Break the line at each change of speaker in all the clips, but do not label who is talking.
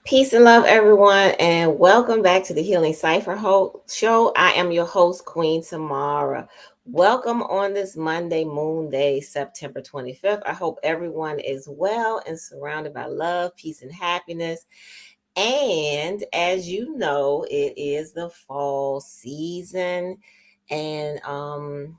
Peace and love, everyone, and welcome back to the Healing Cypher Show. I am your host, Queen Tamara. Welcome on this Monday, Moon Day, September 25th. I hope everyone is well and surrounded by love, peace, and happiness. And as you know, it is the fall season, and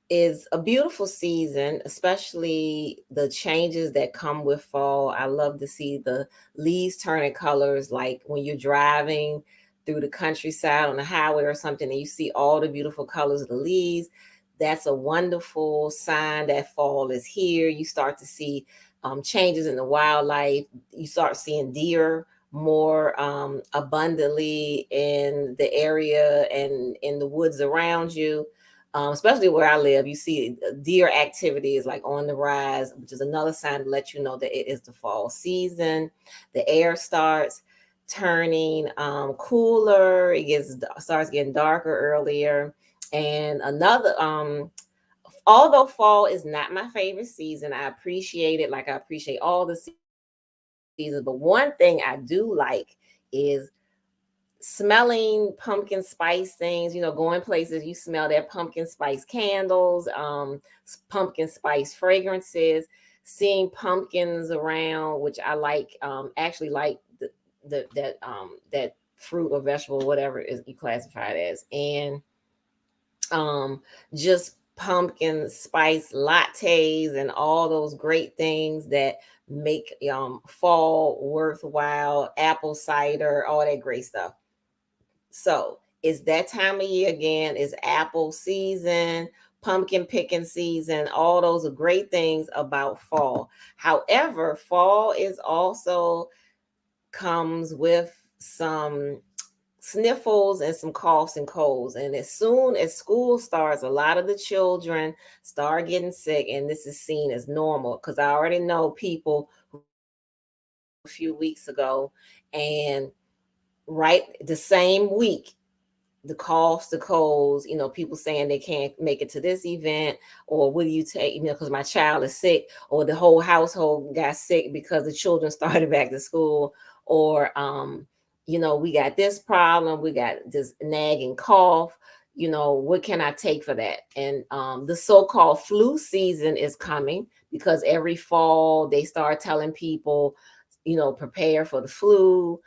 is a beautiful season, especially the changes that come with fall. I love to see the leaves turning colors, like when you're driving through the countryside on the highway or something, and you see all the beautiful colors of the leaves. That's a wonderful sign that fall is here. You start to see changes in the wildlife. You start seeing deer more abundantly in the area and in the woods around you, especially where I live. You see deer activity is like on the rise, which is another sign to let you know that it is the fall season. The air starts turning cooler. It gets starts getting darker earlier. And another although fall is not my favorite season, I appreciate it like I appreciate all the seasons. But one thing I do like is smelling pumpkin spice things, going places, you smell that pumpkin spice candles, pumpkin spice fragrances, seeing pumpkins around, which I like, actually like that fruit or vegetable, whatever is you classify it as. And just pumpkin spice lattes and all those great things that make fall worthwhile, apple cider, all that great stuff. So it's that time of year again. It's apple season, pumpkin picking season. All those are great things about fall. However, fall is also comes with some sniffles and some coughs and colds. And as soon as school starts, a lot of the children start getting sick, and this is seen as normal because I already know people a few weeks ago, and right the same week, the coughs, the colds, people saying they can't make it to this event, or will you take, because my child is sick, or the whole household got sick because the children started back to school, or, we got this problem, we got this nagging cough, what can I take for that? And the so called flu season is coming because every fall they start telling people, prepare for the flu,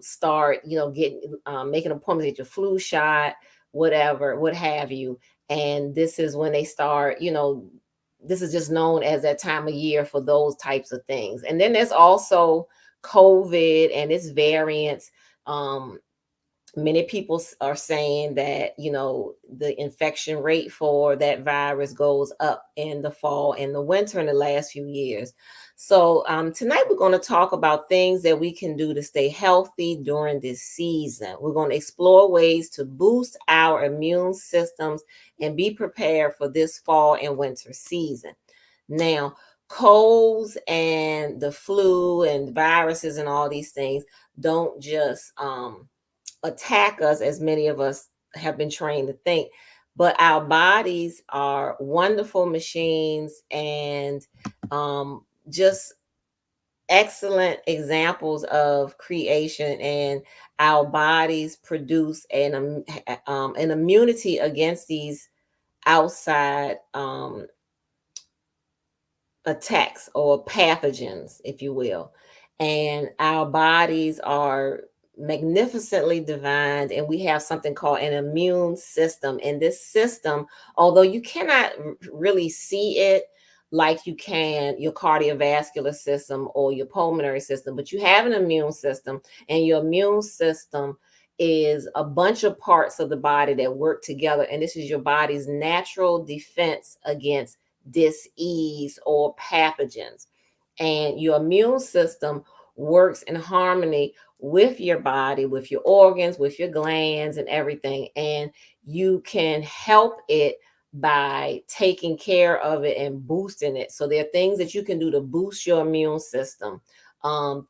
start, getting, making appointments, get your flu shot, whatever, what have you. And this is when they start, this is just known as that time of year for those types of things. And then there's also COVID and its variants. Many people are saying that the infection rate for that virus goes up in the fall and the winter in the last few years. So tonight we're going to talk about things that we can do to stay healthy during this season. We're going to explore ways to boost our immune systems and be prepared for this fall and winter season. Now, colds and the flu and viruses and all these things don't just attack us as many of us have been trained to think, but our bodies are wonderful machines and just excellent examples of creation, and our bodies produce an immunity against these outside attacks or pathogens, if you will. And our bodies are magnificently divined, and we have something called an immune system. And this system, although you cannot really see it like you can your cardiovascular system or your pulmonary system, but you have an immune system, and your immune system is a bunch of parts of the body that work together. And this is your body's natural defense against disease or pathogens. And your immune system works in harmony with your body, with your organs, with your glands, and everything. And you can help it by taking care of it and boosting it. So there are things that you can do to boost your immune system,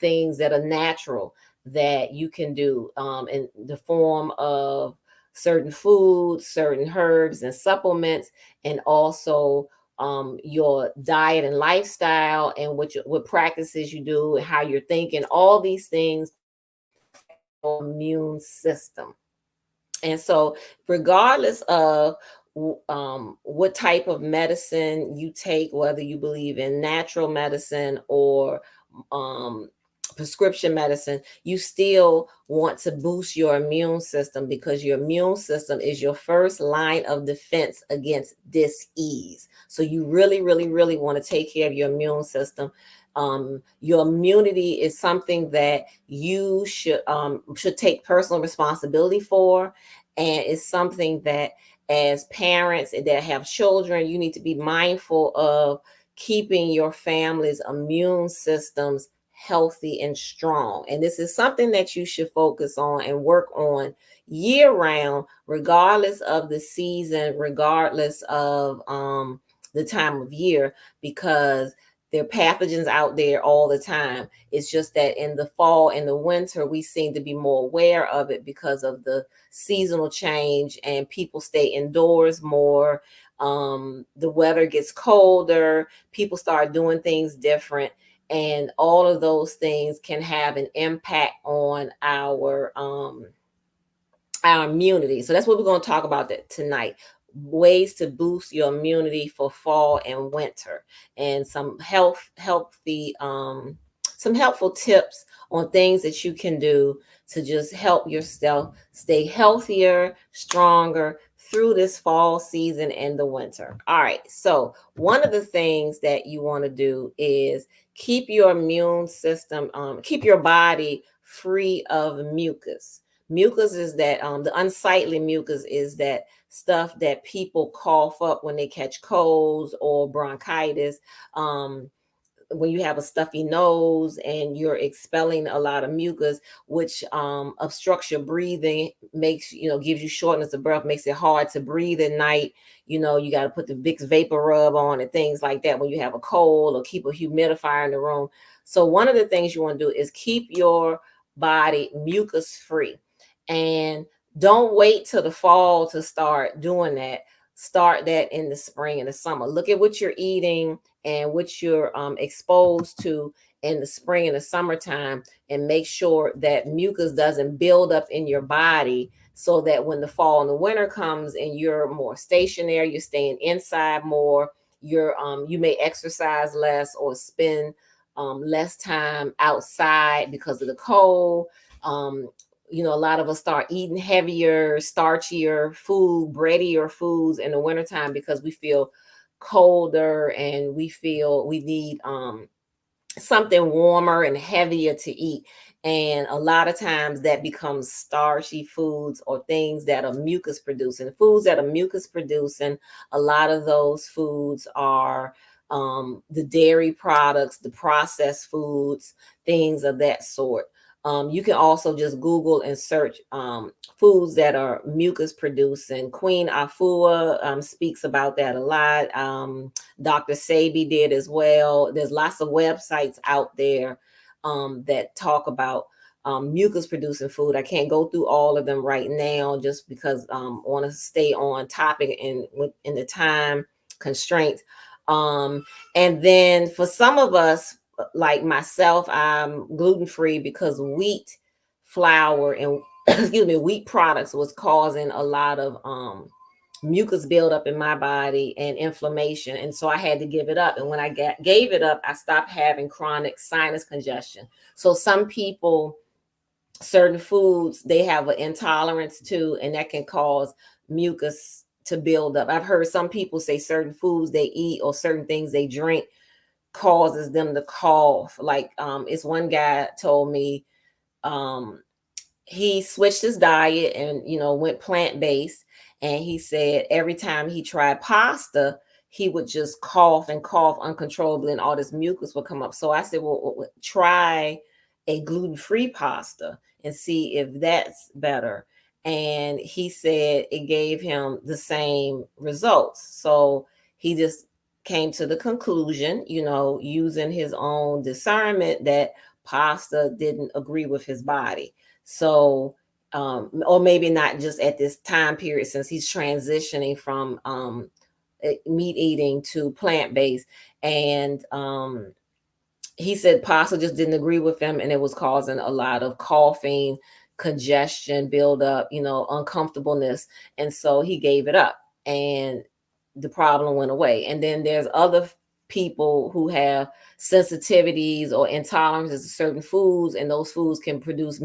things that are natural that you can do in the form of certain foods, certain herbs and supplements, and also your diet and lifestyle, and what practices you do and how you're thinking. All these things your immune system. And so, regardless of what type of medicine you take, whether you believe in natural medicine or um, prescription medicine, you still want to boost your immune system, because your immune system is your first line of defense against disease. So, you really, really, really want to take care of your immune system. Your immunity is something that you should take personal responsibility for, and it's something that, as parents that have children, you need to be mindful of keeping your family's immune systems healthy and strong. And this is something that you should focus on and work on year round, regardless of the season, regardless of the time of year, because there are pathogens out there all the time. It's just that in the fall and the winter, we seem to be more aware of it because of the seasonal change, and people stay indoors more. The weather gets colder, people start doing things different, and all of those things can have an impact on our immunity. So that's what we're going to talk about tonight. Ways to boost your immunity for fall and winter, and some helpful tips on things that you can do to just help yourself stay healthier, stronger through this fall season and the winter. All right. So, one of the things that you want to do is keep your immune system, keep your body free of mucus. Mucus is that the unsightly mucus is that stuff that people cough up when they catch colds or bronchitis. When you have a stuffy nose and you're expelling a lot of mucus, which obstructs your breathing, makes, gives you shortness of breath, makes it hard to breathe at night. You got to put the Vicks vapor rub on and things like that when you have a cold, or keep a humidifier in the room. So one of the things you want to do is keep your body mucus free, and don't wait till the fall to start doing that. Start that in the spring and the summer. Look at what you're eating and what you're exposed to in the spring and the summertime, and make sure that mucus doesn't build up in your body, so that when the fall and the winter comes and you're more stationary, you're staying inside more, you may exercise less or spend less time outside because of the cold. A lot of us start eating heavier, starchier food, breadier foods in the wintertime, because we feel colder and we feel we need something warmer and heavier to eat. And a lot of times that becomes starchy foods or things that are mucus producing. Foods that are mucus producing, a lot of those foods are the dairy products, the processed foods, things of that sort. You can also just Google and search foods that are mucus producing. Queen Afua speaks about that a lot. Dr. Sabi did as well. There's lots of websites out there that talk about mucus producing food. I can't go through all of them right now, just because I want to stay on topic in the time constraints. And then for some of us, like myself, I'm gluten free because wheat flour and excuse me, wheat products was causing a lot of mucus buildup in my body and inflammation. And so I had to give it up. And when I gave it up, I stopped having chronic sinus congestion. So some people, certain foods, they have an intolerance to, and that can cause mucus to build up. I've heard some people say certain foods they eat or certain things they drink causes them to cough. Like it's one guy told me he switched his diet and went plant-based, and he said every time he tried pasta, he would just cough and cough uncontrollably, and all this mucus would come up. So I said, well, try a gluten-free pasta and see if that's better. And he said it gave him the same results. So he just came to the conclusion, using his own discernment, that pasta didn't agree with his body. So, or maybe not just at this time period, since he's transitioning from meat eating to plant-based. And he said pasta just didn't agree with him, and it was causing a lot of coughing, congestion, buildup, uncomfortableness. And so he gave it up, and the problem went away. And then there's other people who have sensitivities or intolerances to certain foods, and those foods can produce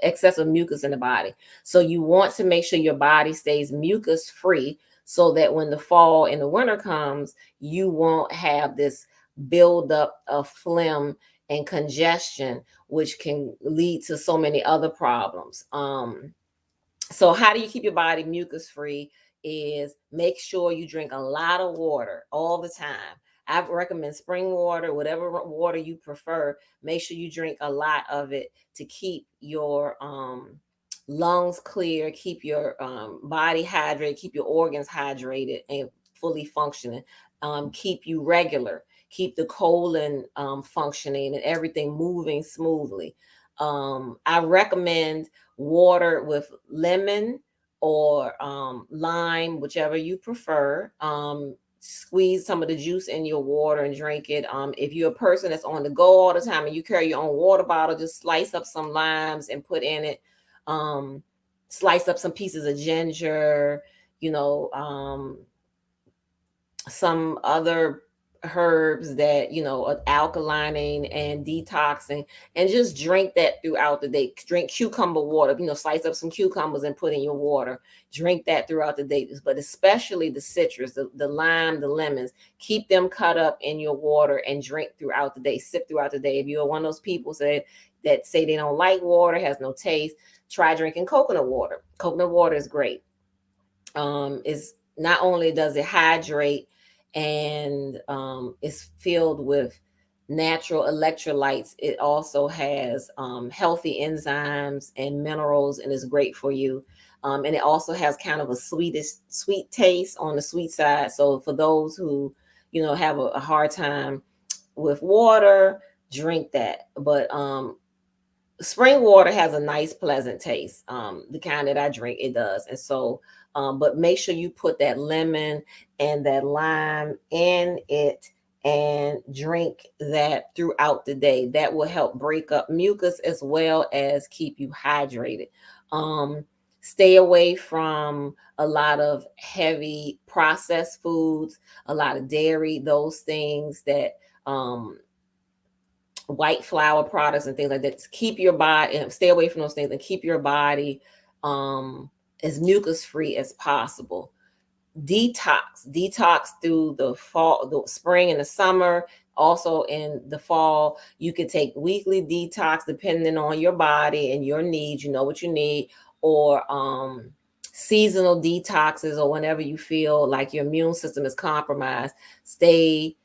excessive mucus in the body. So you want to make sure your body stays mucus free, so that when the fall and the winter comes, you won't have this buildup of phlegm and congestion, which can lead to so many other problems. So how do you keep your body mucus free? Is make sure you drink a lot of water all the time. I recommend spring water, whatever water you prefer. Make sure you drink a lot of it to keep your lungs clear, keep your body hydrated, keep your organs hydrated and fully functioning. Keep you regular, keep the colon functioning and everything moving smoothly. I recommend water with lemon or lime, whichever you prefer. Squeeze some of the juice in your water and drink it. If you're a person that's on the go all the time and you carry your own water bottle, just slice up some limes and put in it. Slice up some pieces of ginger, you know, some other herbs that are alkalining and detoxing, and just drink that throughout the day. Drink cucumber water, slice up some cucumbers and put in your water. Drink that throughout the day, but especially the citrus, the lime, the lemons. Keep them cut up in your water and drink throughout the day. Sip throughout the day. If you're one of those people that say they don't like water, has no taste, try drinking coconut water. Coconut water is great. Is not only does it hydrate, and it's filled with natural electrolytes, it also has healthy enzymes and minerals, and is great for you. And it also has kind of a sweet taste on the sweet side. So for those who have a hard time with water, drink that. But spring water has a nice pleasant taste. The kind that I drink, it does. And so but make sure you put that lemon and that lime in it and drink that throughout the day. That will help break up mucus as well as keep you hydrated. Stay away from a lot of heavy processed foods, a lot of dairy, those things that white flour products and things like that. Keep your body, and stay away from those things, and keep your body as mucus free as possible. Detox through the fall, the spring and the summer. Also in the fall, you can take weekly detox depending on your body and your needs. You know what you need, or seasonal detoxes, or whenever you feel like your immune system is compromised. Stay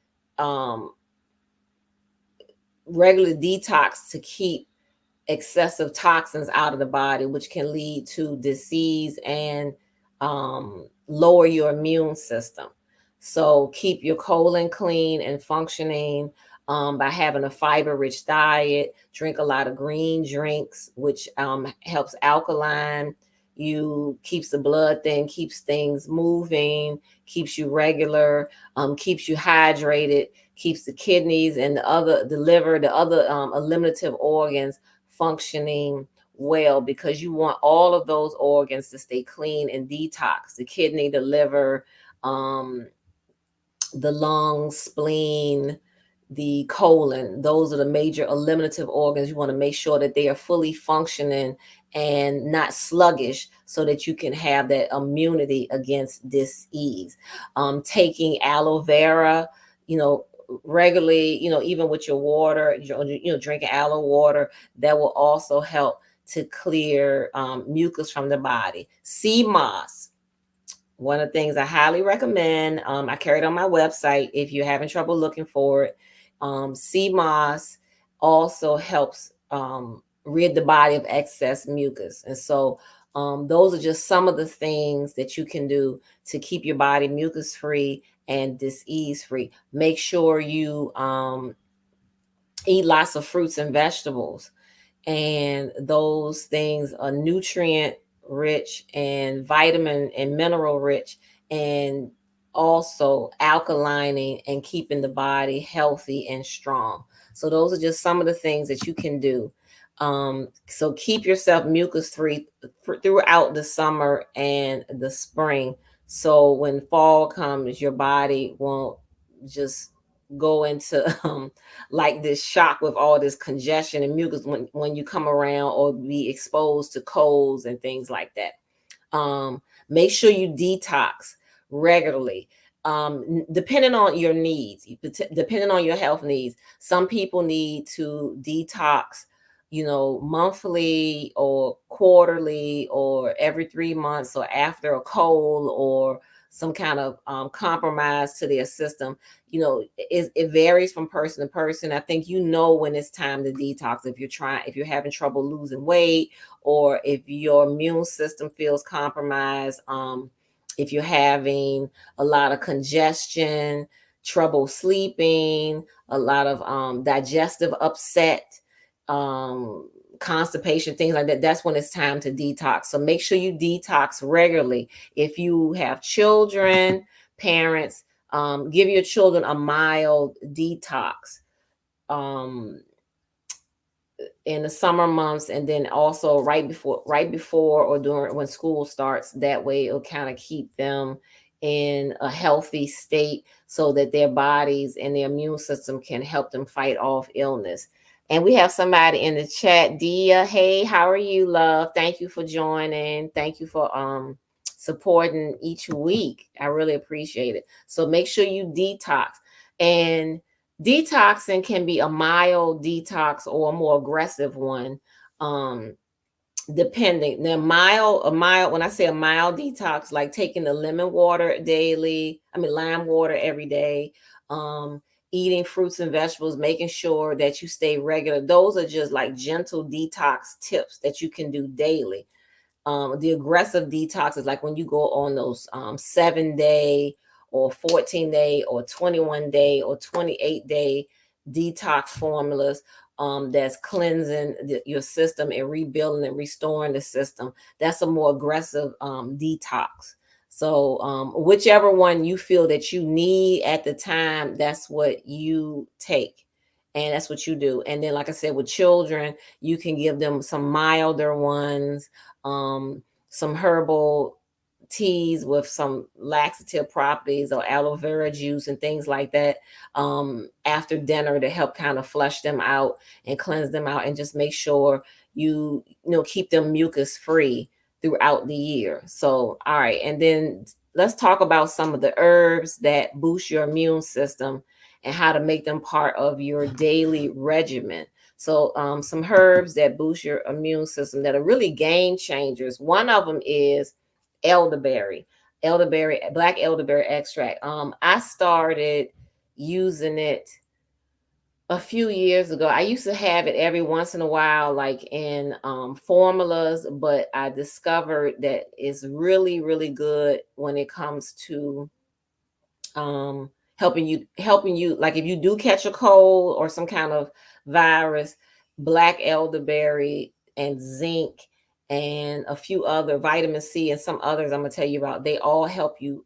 regular detox to keep excessive toxins out of the body, which can lead to disease and lower your immune system. So keep your colon clean and functioning by having a fiber-rich diet. Drink a lot of green drinks, which helps alkaline you, keeps the blood thin, keeps things moving, keeps you regular, keeps you hydrated, keeps the kidneys and the liver, the other eliminative organs functioning well, because you want all of those organs to stay clean and detox. The kidney, the liver, the lungs, spleen, the colon. Those are the major eliminative organs. You want to make sure that they are fully functioning and not sluggish, so that you can have that immunity against disease. Taking aloe vera, regularly, even with your water, drinking aloe water, that will also help to clear mucus from the body. Sea moss, one of the things I highly recommend. I carry it on my website if you're having trouble looking for it. Sea moss also helps rid the body of excess mucus. And so those are just some of the things that you can do to keep your body mucus free and disease free. Make sure you eat lots of fruits and vegetables, and those things are nutrient rich and vitamin and mineral rich, and also alkalining and keeping the body healthy and strong. So those are just some of the things that you can do. So keep yourself mucus free throughout the summer and the spring. So when fall comes, your body won't just go into like this shock with all this congestion and mucus when you come around or be exposed to colds and things like that. Make sure you detox regularly. Depending on your needs, depending on your health needs, some people need to detox, monthly or quarterly or every 3 months or after a cold or some kind of compromise to their system. It varies from person to person. I think when it's time to detox. If you're having trouble losing weight, or if your immune system feels compromised, if you're having a lot of congestion, trouble sleeping, a lot of digestive upset, um, constipation, things like that, that's when it's time to detox. So make sure you detox regularly. If you have children, parents, give your children a mild detox. Um, in the summer months, and then also right before or during when school starts. That way it'll kind of keep them in a healthy state so that their bodies and their immune system can help them fight off illness. And we have somebody in the chat. Dia, hey, how are you, love? Thank you for joining. Thank you for supporting each week. I really appreciate it. So make sure you detox. And detoxing can be a mild detox or a more aggressive one, um, depending. Now, when I say a mild detox, like taking the lemon water daily, lime water every day, um, eating fruits and vegetables, making sure that you stay regular. Those are just like gentle detox tips that you can do daily. The aggressive detox is like when you go on those 7-day or 14-day or 21-day or 28-day detox formulas, that's cleansing your system and rebuilding and restoring the system. That's a more aggressive detox. So whichever one you feel that you need at the time, that's what you take. And that's what you do. And then, like I said, with children, you can give them some milder ones, um, some herbal teas with some laxative properties or aloe vera juice and things like that, after dinner, to help kind of flush them out and cleanse them out and just make sure keep them mucus free throughout the year. So, all right. And then let's talk about some of the herbs that boost your immune system and how to make them part of your daily regimen. So, some herbs that boost your immune system that are really game changers. One of them is elderberry, black elderberry extract. I started using it a few years ago. I used to have it every once in a while, like in formulas, but I discovered that it's really, really good when it comes to um helping you, like if you do catch a cold or some kind of virus. Black elderberry and zinc and a few other vitamin C and some others I'm gonna tell you about, they all help you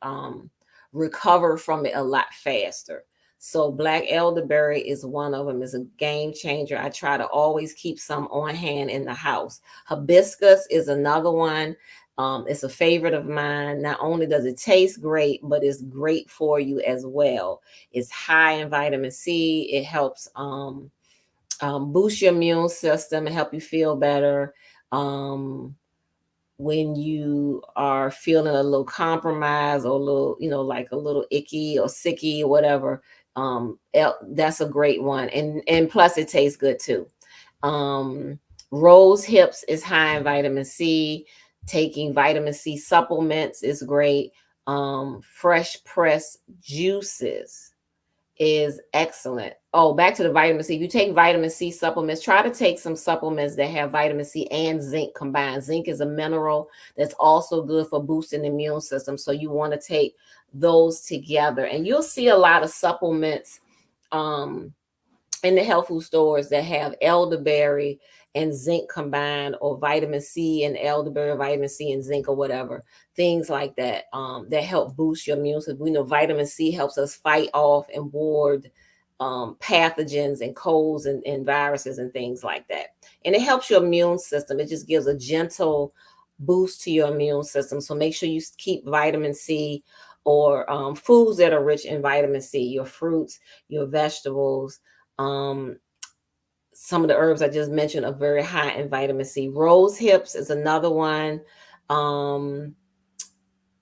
recover from it a lot faster. So black elderberry is one of them, is a game changer. I try to always keep some on hand in the house. Hibiscus is another one. It's a favorite of mine. Not only does it taste great, but it's great for you as well. It's high in vitamin C. It helps boost your immune system and help you feel better. When you are feeling a little compromised or a little, like a little icky or sicky or whatever, that's a great one. And plus it tastes good too. Um, Rose hips is high in vitamin C. Taking vitamin C supplements is great. Fresh pressed juices is excellent. Oh, back to the vitamin C. If you take vitamin C supplements, try to take some supplements that have vitamin C and zinc combined. Zinc is a mineral that's also good for boosting the immune system. So you want to take those together. And you'll see a lot of supplements, um, in the health food stores that have elderberry and zinc combined, or vitamin C and elderberry, vitamin C and zinc, or whatever, things like that, that help boost your immune system. We know vitamin C helps us fight off and ward pathogens and colds and viruses and things like that. And it helps your immune system. It just gives a gentle boost to your immune system. So make sure you keep vitamin C, or foods that are rich in vitamin C, your fruits, your vegetables. Um, some of the herbs I just mentioned are very high in vitamin C. Rose hips is another one. Um,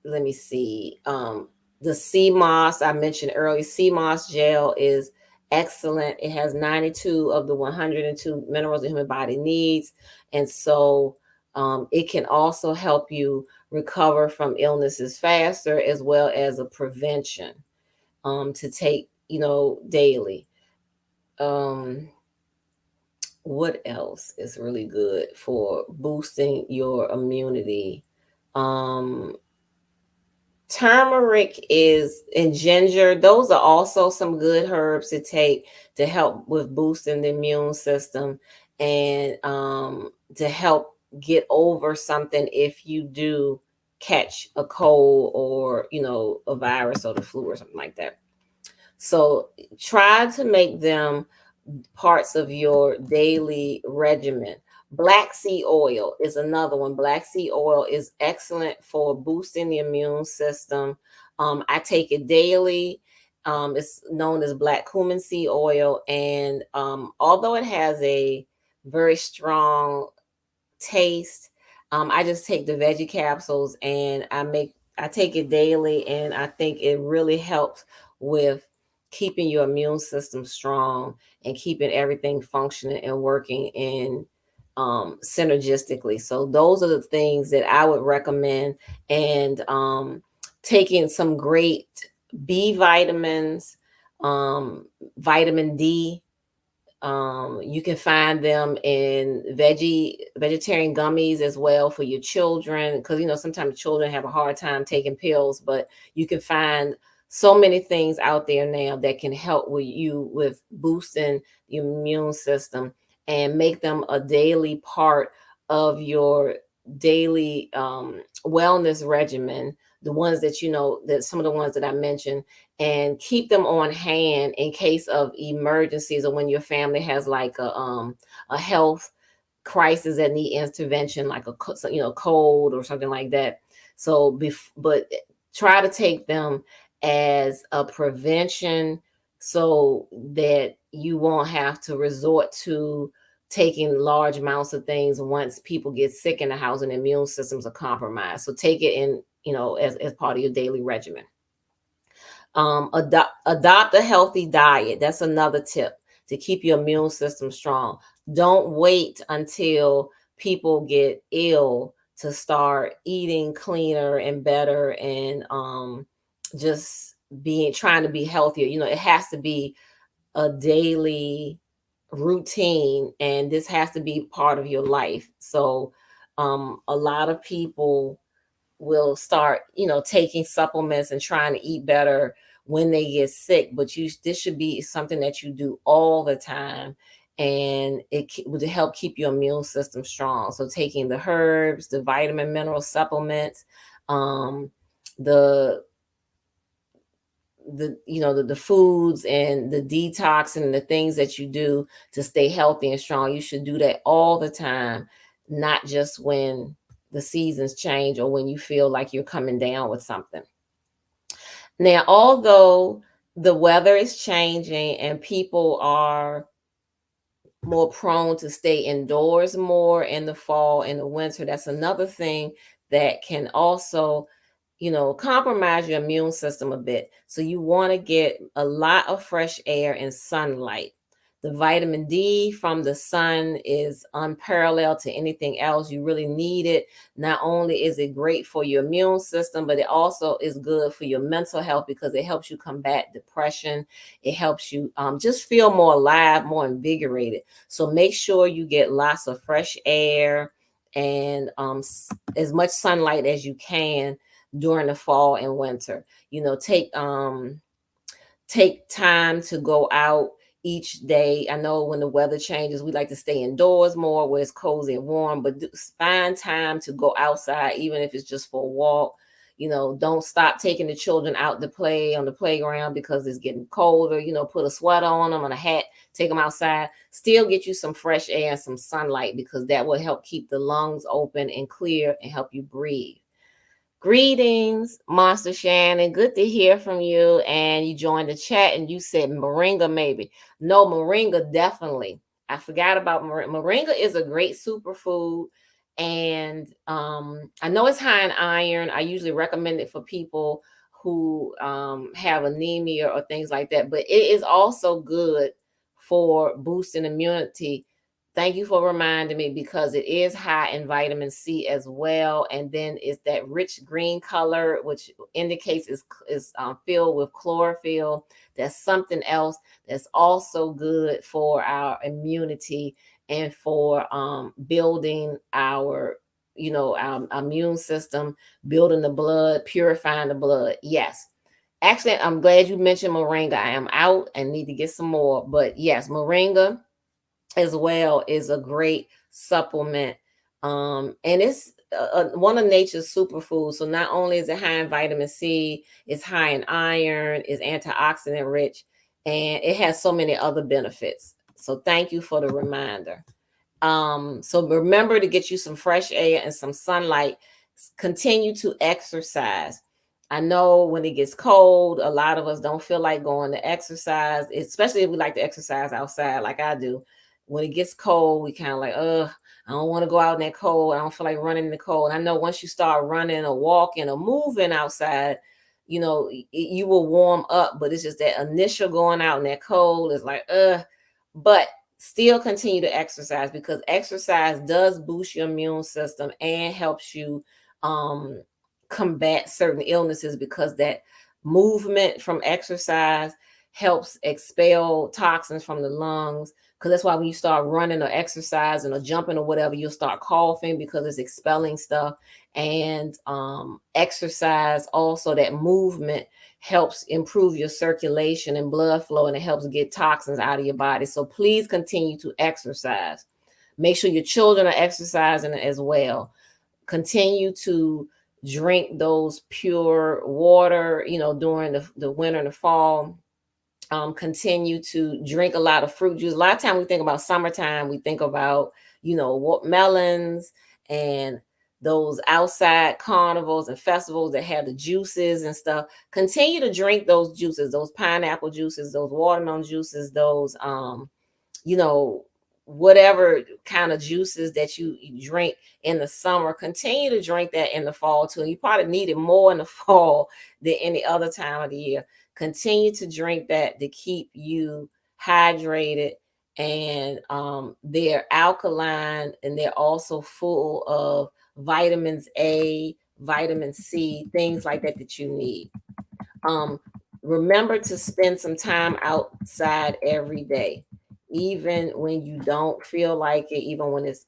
let me see. The sea moss I mentioned earlier, sea moss gel is excellent. It has 92 of the 102 minerals the human body needs. And so it can also help you recover from illnesses faster, as well as a prevention to take, daily. Um, what else is really good for boosting your immunity? Um, Turmeric is and ginger. Those are also some good herbs to take to help with boosting the immune system, and to help get over something if you do catch a cold, or a virus or the flu or something like that. So try to make them parts of your daily regimen. Black seed oil is another one. Black seed oil is excellent for boosting the immune system. I take it daily. It's known as black cumin seed oil. And although it has a very strong taste. I just take the veggie capsules, and I take it daily, and I think it really helps with keeping your immune system strong and keeping everything functioning and working in synergistically. So those are the things that I would recommend, and taking some great B vitamins, vitamin D. You can find them in vegetarian gummies as well for your children, because sometimes children have a hard time taking pills, but you can find so many things out there now that can help with you with boosting the immune system, and make them a daily part of your daily wellness regimen. The ones that that some of the ones that I mentioned, and keep them on hand in case of emergencies, or when your family has like a health crisis that need intervention, like a cold or something like that. So but try to take them as a prevention, so that you won't have to resort to taking large amounts of things once people get sick in the house and immune systems are compromised. So take it in, as part of your daily regimen. Adopt a healthy diet. That's another tip to keep your immune system strong. Don't wait until people get ill to start eating cleaner and better, and just being trying to be healthier. It has to be a daily routine, and this has to be part of your life. So a lot of people will start, taking supplements and trying to eat better when they get sick. But this should be something that you do all the time, and it would help keep your immune system strong. So taking the herbs, the vitamin mineral supplements, um, the the foods and the detox and the things that you do to stay healthy and strong. You should do that all the time, not just when the seasons change or when you feel like you're coming down with something. Now, although the weather is changing and people are more prone to stay indoors more in the fall and the winter, that's another thing that can also compromise your immune system a bit. So you want to get a lot of fresh air and sunlight. The vitamin D from the sun is unparalleled to anything else. You really need it. Not only is it great for your immune system, but it also is good for your mental health, because it helps you combat depression. It helps you just feel more alive, more invigorated. So make sure you get lots of fresh air, and as much sunlight as you can during the fall and winter. Take time to go out each day. I know when the weather changes, we like to stay indoors more where it's cozy and warm, but find time to go outside, even if it's just for a walk. Don't stop taking the children out to play on the playground because it's getting colder. Put a sweater on them and a hat, take them outside. Still get you some fresh air and some sunlight, because that will help keep the lungs open and clear and help you breathe. Greetings, Monster Shannon. Good to hear from you. And you joined the chat and you said moringa, maybe. No, moringa, definitely. I forgot about moringa. Moringa is a great superfood. And I know it's high in iron. I usually recommend it for people who have anemia or things like that. But it is also good for boosting immunity. Thank you for reminding me, because it is high in vitamin C as well. And then it's that rich green color, which indicates is filled with chlorophyll. That's something else that's also good for our immunity and for building our our immune system, building the blood, purifying the blood. Yes. Actually, I'm glad you mentioned moringa. I am out and need to get some more. But yes, moringa as well is a great supplement. And it's one of nature's superfoods. So not only is it high in vitamin C, it's high in iron, it's antioxidant rich, and it has so many other benefits. So thank you for the reminder. So remember to get you some fresh air and some sunlight. Continue to exercise. I know when it gets cold, a lot of us don't feel like going to exercise, especially if we like to exercise outside like I do. When it gets cold, we kind of like, I don't want to go out in that cold. I don't feel like running in the cold. I know once you start running or walking or moving outside, you will warm up, but it's just that initial going out in that cold is like, but still continue to exercise, because exercise does boost your immune system and helps you um, combat certain illnesses, because that movement from exercise helps expel toxins from the lungs. Because that's why when you start running or exercising or jumping or whatever, you'll start coughing because it's expelling stuff. And exercise, also that movement, helps improve your circulation and blood flow, and it helps get toxins out of your body. So please continue to exercise. Make sure your children are exercising as well. Continue to drink those pure water, during the winter and the fall. Continue to drink a lot of fruit juice. A lot of time we think about summertime, we think about, melons and those outside carnivals and festivals that have the juices and stuff. Continue to drink those juices, those pineapple juices, those watermelon juices, those you know, whatever kind of juices that you drink in the summer, continue to drink that in the fall too. You probably need it more in the fall than any other time of the year. Continue to drink that to keep you hydrated. And they're alkaline, and they're also full of vitamins A, vitamin C, things like that that you need. Um, Remember to spend some time outside every day, even when you don't feel like it, even when it's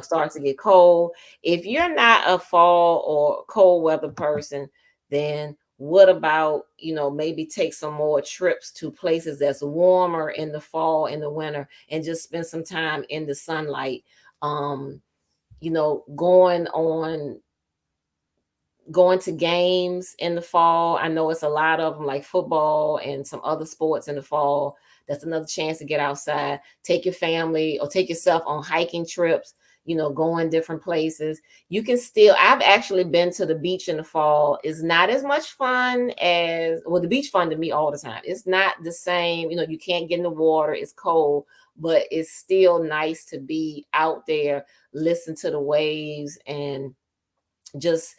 starts to get cold. If you're not a fall or cold weather person, then what about maybe take some more trips to places that's warmer in the fall, in the winter, and just spend some time in the sunlight. um going to games in the fall. I know it's a lot of them, like football and some other sports in the fall. That's another chance to get outside. Take your family or take yourself on hiking trips, going different places. You can still, I've actually been to the beach in the fall. It's not as much fun as, well, the beach fun to me all the time. It's not the same. You can't get in the water. It's cold, but it's still nice to be out there, listen to the waves, and just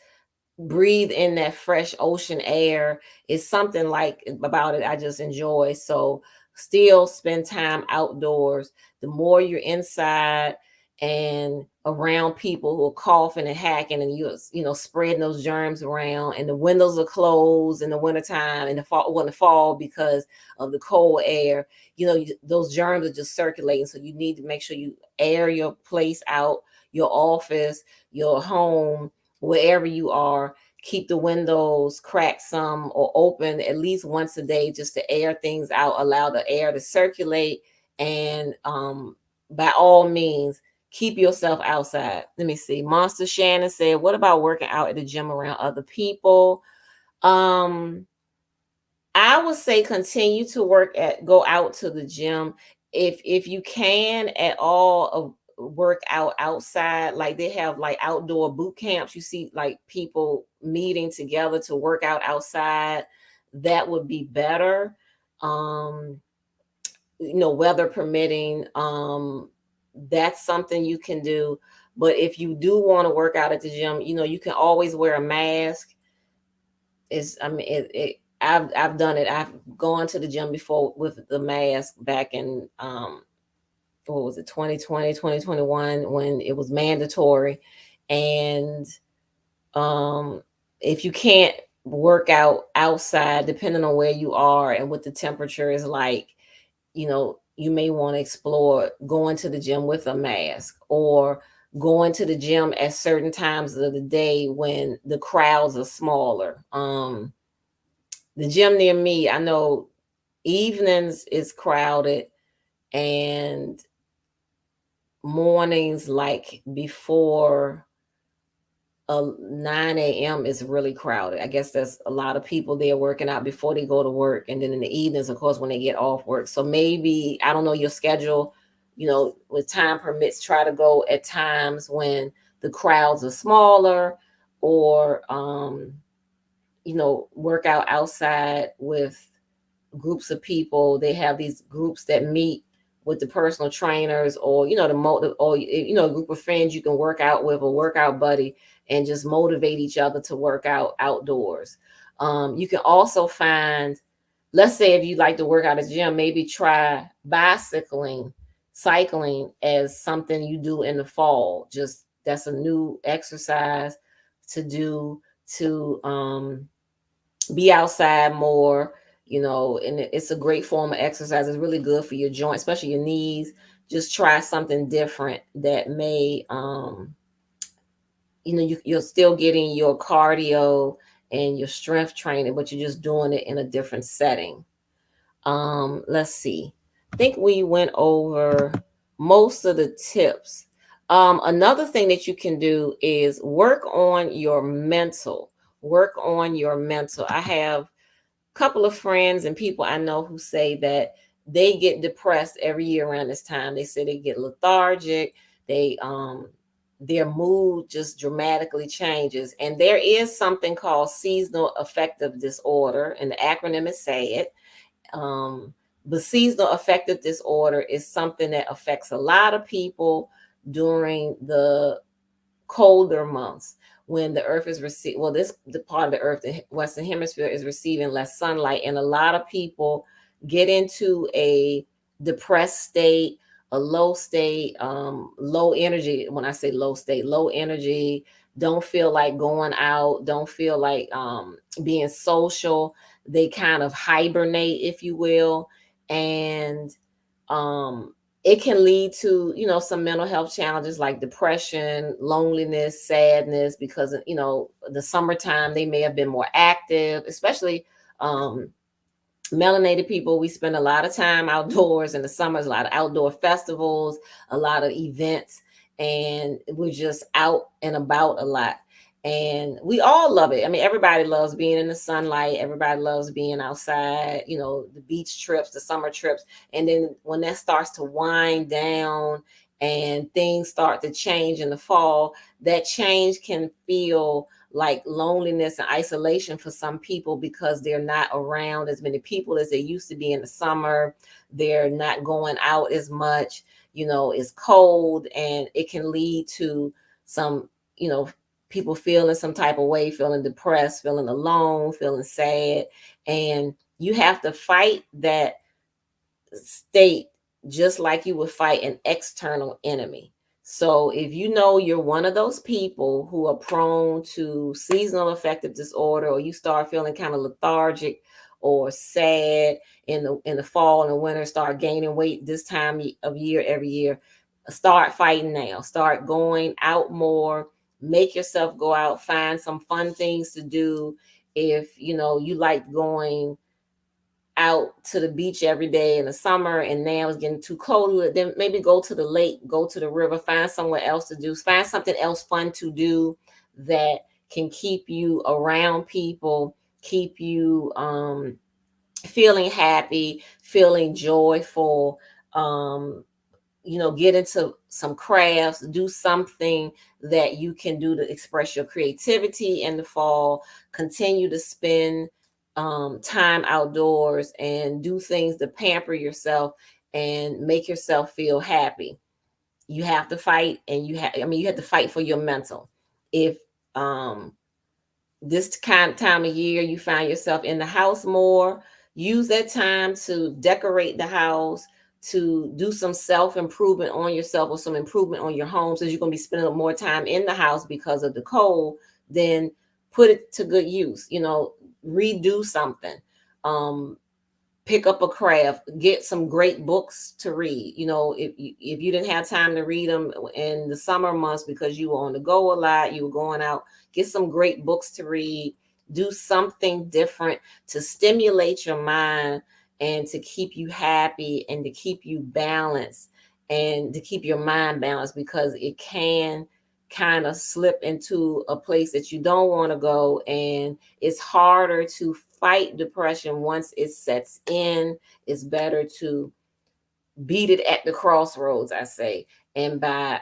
breathe in that fresh ocean air. Is something like about it I just enjoy. So still spend time outdoors. The more you're inside and around people who are coughing and hacking, and you're spreading those germs around, and the windows are closed in the wintertime, in the fall, when the fall, because of the cold air, those germs are just circulating. So you need to make sure you air your place out, your office, your home, wherever you are. keep the windows cracked some or open at least once a day just to air things out, allow the air to circulate. And by all means, keep yourself outside. Let me see. Monster Shannon said, what about working out at the gym around other people? Um, I would say continue to go out to the gym if you can at all work out outside. Like they have like outdoor boot camps. You see like people meeting together to work out outside. That would be better. Um, weather permitting. That's something you can do. But if you do want to work out at the gym, you can always wear a mask. I've done it. I've gone to the gym before with the mask back in what was it, 2020, 2021, when it was mandatory. And um if you can't work out outside, depending on where you are and what the temperature is like, you may want to explore going to the gym with a mask, or going to the gym at certain times of the day when the crowds are smaller. The gym near me, I know evenings is crowded, and mornings, like before 9 a.m., is really crowded. I guess there's a lot of people there working out before they go to work. And then in the evenings, of course, when they get off work. So maybe, I don't know your schedule, with time permits, try to go at times when the crowds are smaller, or, work out outside with groups of people. They have these groups that meet with the personal trainers, or a group of friends you can work out with, a workout buddy, and just motivate each other to work out outdoors. You can also find, let's say if you like to work out at the gym, maybe try cycling as something you do in the fall. Just that's a new exercise to do, to be outside more, and it's a great form of exercise. It's really good for your joints, especially your knees. Just try something different that may, you're still getting your cardio and your strength training, but you're just doing it in a different setting. Let's see. I think we went over most of the tips. Another thing that you can do is work on your mental. Work on your mental. I have couple of friends and people I know who say that they get depressed every year around this time. They say they get lethargic. They their mood just dramatically changes. And there is something called seasonal affective disorder, and the acronym is SAD. The seasonal affective disorder is something that affects a lot of people during the colder months, when the earth is receiving, well, this the part of the earth, the western hemisphere, is receiving less sunlight, and a lot of people get into a depressed state, a low state, low energy. When I say low state, low energy, don't feel like going out, don't feel like being social. They kind of hibernate, if you will. And um it can lead to, some mental health challenges like depression, loneliness, sadness, because the summertime they may have been more active, especially um melanated people. We spend a lot of time outdoors in the summers, a lot of outdoor festivals, a lot of events, and we're just out and about a lot. And we all love it. I mean, everybody loves being in the sunlight. Everybody loves being outside, the beach trips, the summer trips. And then when that starts to wind down and things start to change in the fall, that change can feel like loneliness and isolation for some people, because they're not around as many people as they used to be in the summer. They're not going out as much. It's cold, and it can lead to some, people feeling some type of way, feeling depressed, feeling alone, feeling sad. And you have to fight that state just like you would fight an external enemy. So if you know you're one of those people who are prone to seasonal affective disorder, or you start feeling kind of lethargic or sad in the fall and the winter, start gaining weight this time of year every year, start fighting now. Start going out more, Make yourself go out, find some fun things to do. If you like going out to the beach every day in the summer and now it's getting too cold, then maybe go to the lake, go to the river, find somewhere else to do, find something else fun to do that can keep you around people, keep you feeling happy, feeling joyful. um get into some crafts, do something that you can do to express your creativity in the fall. Continue to spend time outdoors and do things to pamper yourself and make yourself feel happy. You have to fight, and you have to fight for your mental. If um this kind of time of year you find yourself in the house more, use that time to decorate the house, to do some self improvement on yourself or some improvement on your home, since you're going to be spending more time in the house because of the cold. Then put it to good use, redo something. um Pick up a craft, get some great books to read. If you didn't have time to read them in the summer months because you were on the go a lot, you were going out, get some great books to read. Do something different to stimulate your mind and to keep you happy and to keep you balanced and to keep your mind balanced, because it can kind of slip into a place that you don't want to go, and it's harder to fight depression once it sets in. It's better to beat it at the crossroads, I say, and by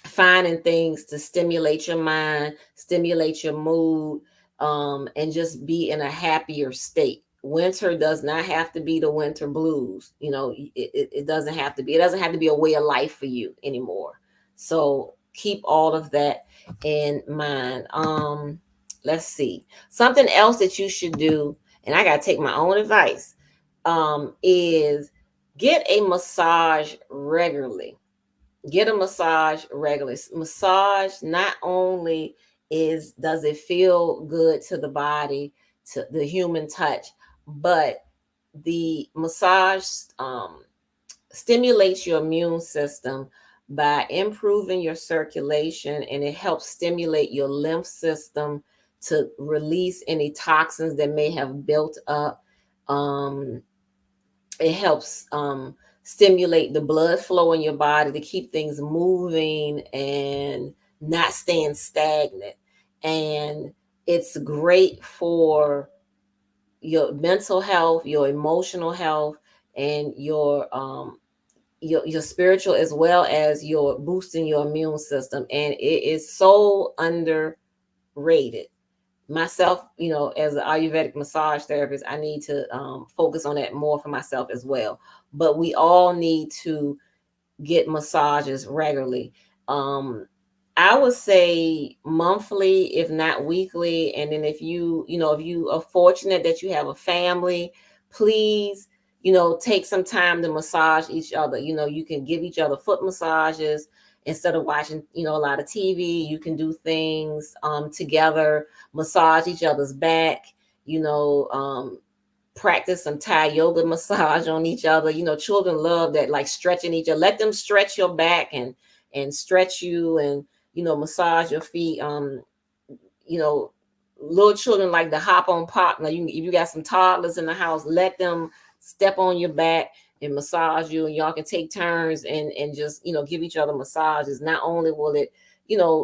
finding things to stimulate your mind, stimulate your mood, and just be in a happier state. Winter does not have to be the winter blues. It doesn't have to be. It doesn't have to be a way of life for you anymore. So keep all of that in mind. Let's see. Something else that you should do, and I gotta take my own advice, is get a massage regularly. Get a massage regularly. Massage not only does it feel good to the body, to the human touch, but the massage stimulates your immune system by improving your circulation, and it helps stimulate your lymph system to release any toxins that may have built up. It helps stimulate the blood flow in your body to keep things moving and not staying stagnant. And it's great for your mental health, your emotional health, and your spiritual, as well as your boosting your immune system. And it is so underrated. Myself, as an Ayurvedic massage therapist, I need to focus on that more for myself as well. But we all need to get massages regularly. Um, I would say monthly, if not weekly. And then if you are fortunate that you have a family, please, take some time to massage each other. You can give each other foot massages instead of watching, a lot of TV. You can do things together, massage each other's back, you know, um, practice some Thai yoga massage on each other. Children love that, like stretching each other. Let them stretch your back and stretch you, and massage your feet. You know, Little children like to hop on pop. Now, if you got some toddlers in the house, let them step on your back and massage you, and y'all can take turns and just give each other massages. Not only will it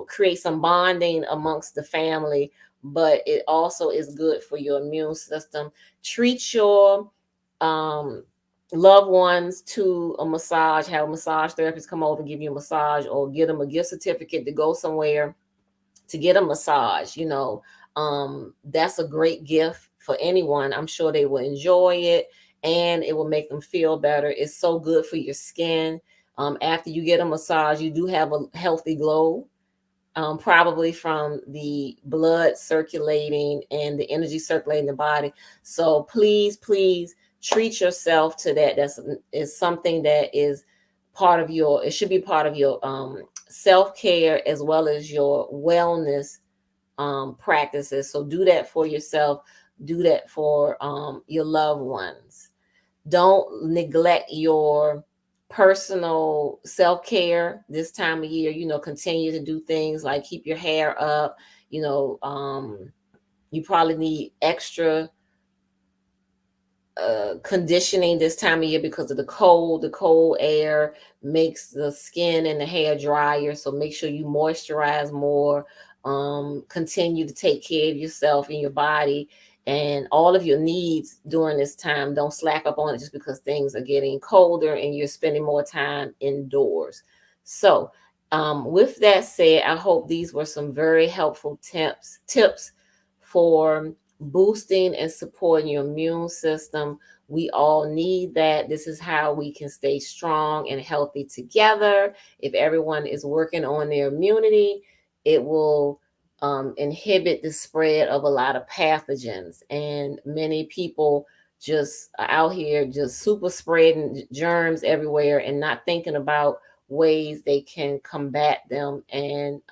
create some bonding amongst the family, but it also is good for your immune system. Treat your um loved ones to a massage. Have a massage therapist come over and give you a massage, or get them a gift certificate to go somewhere to get a massage. That's a great gift for anyone. I'm sure they will enjoy it, and it will make them feel better. It's so good for your skin. After you get a massage, you do have a healthy glow, probably from the blood circulating and the energy circulating the body. So please, please treat yourself to that. That's is something that is part of it should be part of your self-care as well as your wellness practices. So do that for yourself, do that for your loved ones. Don't neglect your personal self-care this time of year. Continue to do things like keep your hair up. You probably need extra conditioning this time of year because of the cold. The cold air makes the skin and the hair drier. So make sure you moisturize more. Continue to take care of yourself and your body and all of your needs during this time. Don't slack up on it just because things are getting colder and you're spending more time indoors. So, with that said, I hope these were some very helpful tips for boosting and supporting your immune system. We all need that. This is how we can stay strong and healthy together. If everyone is working on their immunity, it will inhibit the spread of a lot of pathogens. And many people just are out here just super spreading germs everywhere and not thinking about ways they can combat them and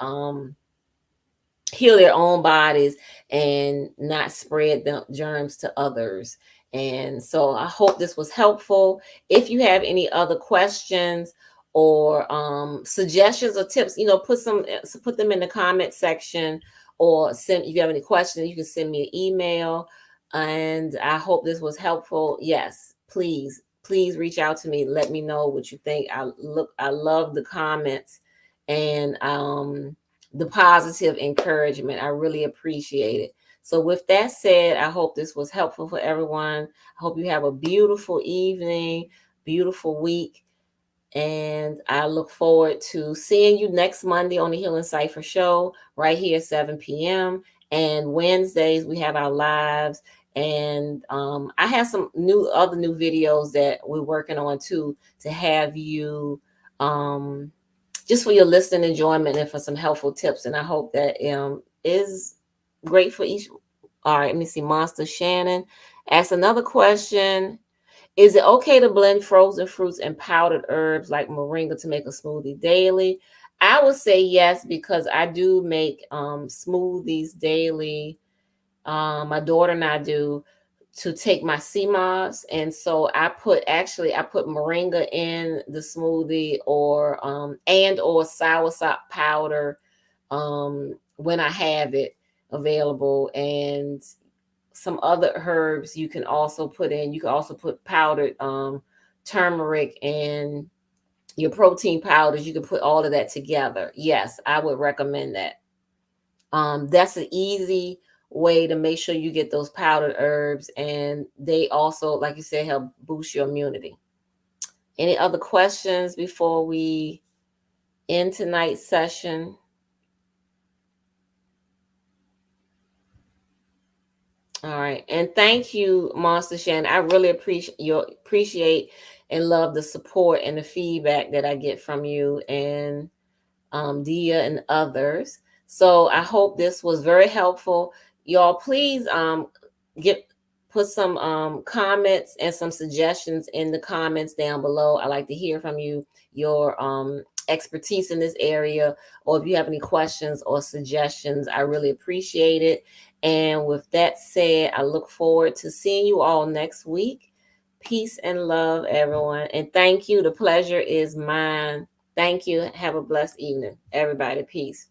heal their own bodies and not spread the germs to others. And so I hope this was helpful. If you have any other questions or suggestions or tips, put them in the comment section, or send, if you have any questions, you can send me an email. And I hope this was helpful. Yes, please reach out to me. Let me know what you think. I love the comments and the positive encouragement. I really appreciate it. So with that said, I hope this was helpful for everyone. I hope you have a beautiful evening, beautiful week. And I look forward to seeing you next Monday on the Healing Cypher show right here at 7 p.m. And Wednesdays, we have our lives. And I have some other new videos that we're working on too, to have you just for your listening enjoyment and for some helpful tips. And I hope that is great for each. All right, let me see. Monster Shannon asked another question. Is it okay to blend frozen fruits and powdered herbs like moringa to make a smoothie daily? I would say yes, because I do make smoothies daily. My daughter and I do, to take my CMOS. And so I put moringa in the smoothie, or soursop powder when I have it available, and some other herbs you can also put in. You can also put powdered turmeric and your protein powders. You can put all of that together. Yes, I would recommend that. That's an easy way to make sure you get those powdered herbs, and they also, like you said, help boost your immunity. Any other questions before we end tonight's session? All right. And thank you, Monster Shan. I really appreciate and love the support and the feedback that I get from you and Dia and others. So I hope this was very helpful. Y'all, please get put some comments and some suggestions in the comments down below. I like to hear from you, your expertise in this area, or if you have any questions or suggestions. I really appreciate it. And with that said, I look forward to seeing you all next week. Peace and love, everyone. And thank you. The pleasure is mine. Thank you. Have a blessed evening, everybody. Peace.